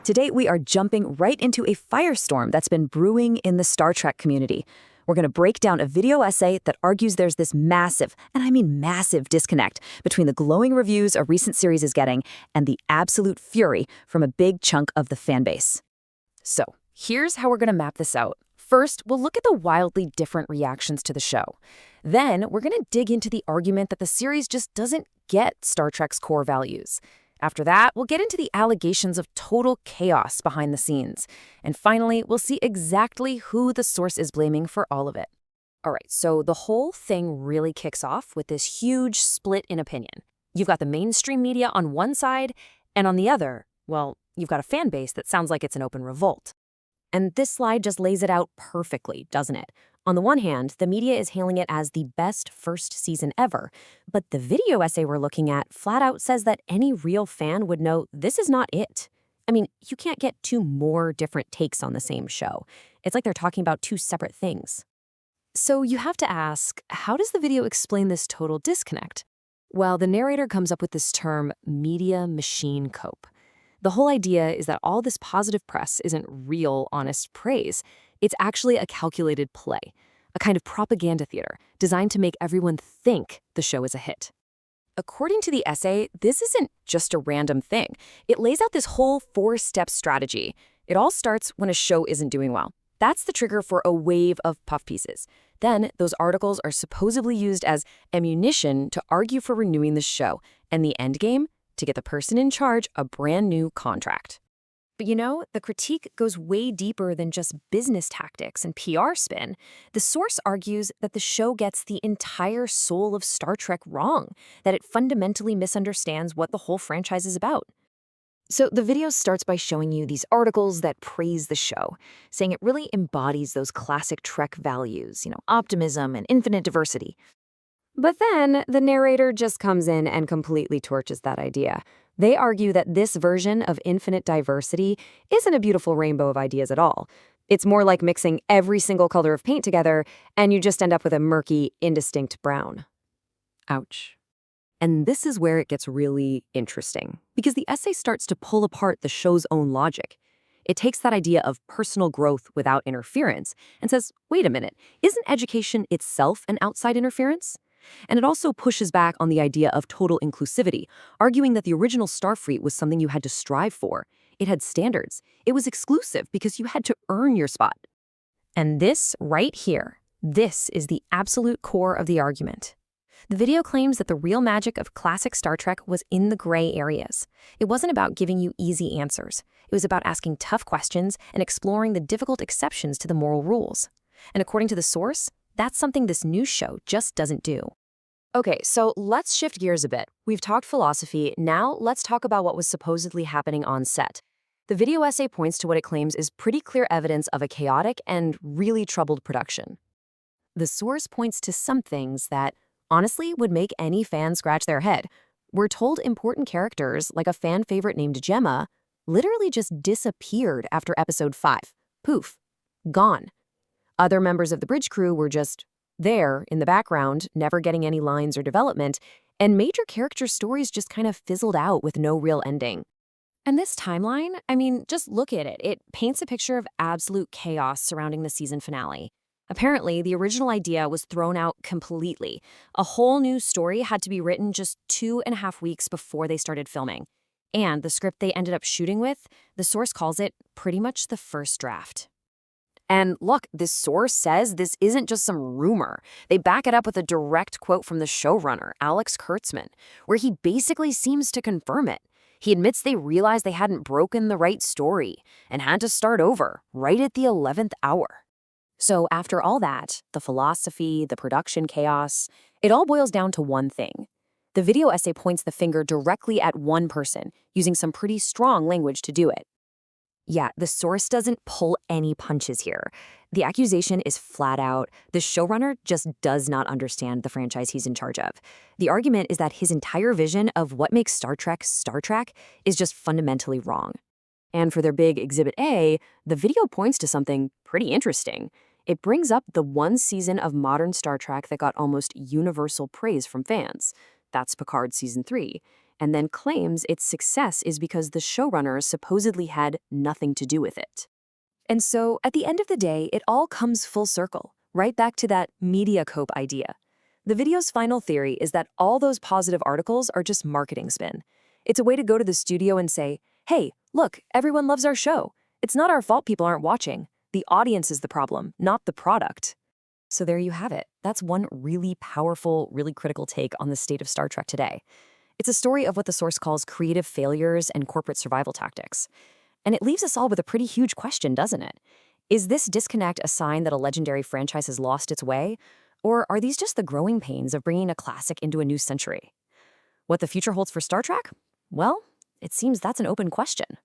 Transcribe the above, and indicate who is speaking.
Speaker 1: Today, we are jumping right into a firestorm that's been brewing in the Star Trek community. We're going to break down a video essay that argues there's this massive, and I mean massive, disconnect between the glowing reviews a recent series is getting and the absolute fury from a big chunk of the fan base.
Speaker 2: So, here's how we're going to map this out. First, we'll look at the wildly different reactions to the show. Then, we're going to dig into the argument that the series just doesn't get Star Trek's core values. After that, we'll get into the allegations of total chaos behind the scenes. And finally, we'll see exactly who the source is blaming for all of it. All right, so the whole thing really kicks off with this huge split in opinion. You've got the mainstream media on one side, and on the other, well, you've got a fan base that sounds like it's an open revolt. And this slide just lays it out perfectly, doesn't it? On the one hand, the media is hailing it as the best first season ever, but the video essay we're looking at flat out says that any real fan would know this is not it. I mean, you can't get two more different takes on the same show. It's like they're talking about two separate things. So you have to ask, how does the video explain this total disconnect? Well, the narrator comes up with this term, media machine cope. The whole idea is that all this positive press isn't real, honest praise. It's actually a calculated play, a kind of propaganda theater designed to make everyone think the show is a hit. According to the essay, this isn't just a random thing. It lays out this whole four-step strategy. It all starts when a show isn't doing well. That's the trigger for a wave of puff pieces. Then those articles are supposedly used as ammunition to argue for renewing the show, and the end game? To get the person in charge a brand new contract. But you know, the critique goes way deeper than just business tactics and PR spin. The source argues that the show gets the entire soul of Star Trek wrong, that it fundamentally misunderstands what the whole franchise is about. So the video starts by showing you these articles that praise the show, saying it really embodies those classic Trek values, optimism and infinite diversity. But then the narrator just comes in and completely torches that idea. They argue that this version of infinite diversity isn't a beautiful rainbow of ideas at all. It's more like mixing every single color of paint together, and you just end up with a murky, indistinct brown. Ouch. And this is where it gets really interesting, because the essay starts to pull apart the show's own logic. It takes that idea of personal growth without interference and says, wait a minute, isn't education itself an outside interference? And it also pushes back on the idea of total inclusivity, arguing that the original Starfleet was something you had to strive for. It had standards. It was exclusive because you had to earn your spot. And this right here, this is the absolute core of the argument. The video claims that the real magic of classic Star Trek was in the gray areas. It wasn't about giving you easy answers. It was about asking tough questions and exploring the difficult exceptions to the moral rules. And according to the source, that's something this new show just doesn't do. Okay, so let's shift gears a bit. We've talked philosophy, now let's talk about what was supposedly happening on set. The video essay points to what it claims is pretty clear evidence of a chaotic and really troubled production. The source points to some things that, honestly, would make any fan scratch their head. We're told important characters, like a fan favorite named Gemma, literally just disappeared after episode 5. Poof. Gone. Other members of the bridge crew were just there in the background, never getting any lines or development, and major character stories just kind of fizzled out with no real ending. And this timeline, I mean, just look at it. It paints a picture of absolute chaos surrounding the season finale. Apparently, the original idea was thrown out completely. A whole new story had to be written just 2.5 weeks before they started filming. And the script they ended up shooting with, the source calls it pretty much the first draft. And look, this source says this isn't just some rumor. They back it up with a direct quote from the showrunner, Alex Kurtzman, where he basically seems to confirm it. He admits they realized they hadn't broken the right story and had to start over right at the 11th hour. So after all that, the philosophy, the production chaos, it all boils down to one thing. The video essay points the finger directly at one person, using some pretty strong language to do it. Yeah, the source doesn't pull any punches here. The accusation is flat out. The showrunner just does not understand the franchise he's in charge of. The argument is that his entire vision of what makes Star Trek is just fundamentally wrong. And for their big Exhibit A, the video points to something pretty interesting. It brings up the one season of modern Star Trek that got almost universal praise from fans. That's Picard Season 3. and then claims its success is because the showrunners supposedly had nothing to do with it. And so, at the end of the day, it all comes full circle, right back to that media cope idea. The video's final theory is that all those positive articles are just marketing spin. It's a way to go to the studio and say, hey, look, everyone loves our show. It's not our fault people aren't watching. The audience is the problem, not the product. So there you have it. That's one really powerful, really critical take on the state of Star Trek today. It's a story of what the source calls creative failures and corporate survival tactics. And it leaves us all with a pretty huge question, doesn't it? Is this disconnect a sign that a legendary franchise has lost its way? Or are these just the growing pains of bringing a classic into a new century? What the future holds for Star Trek? Well, it seems that's an open question.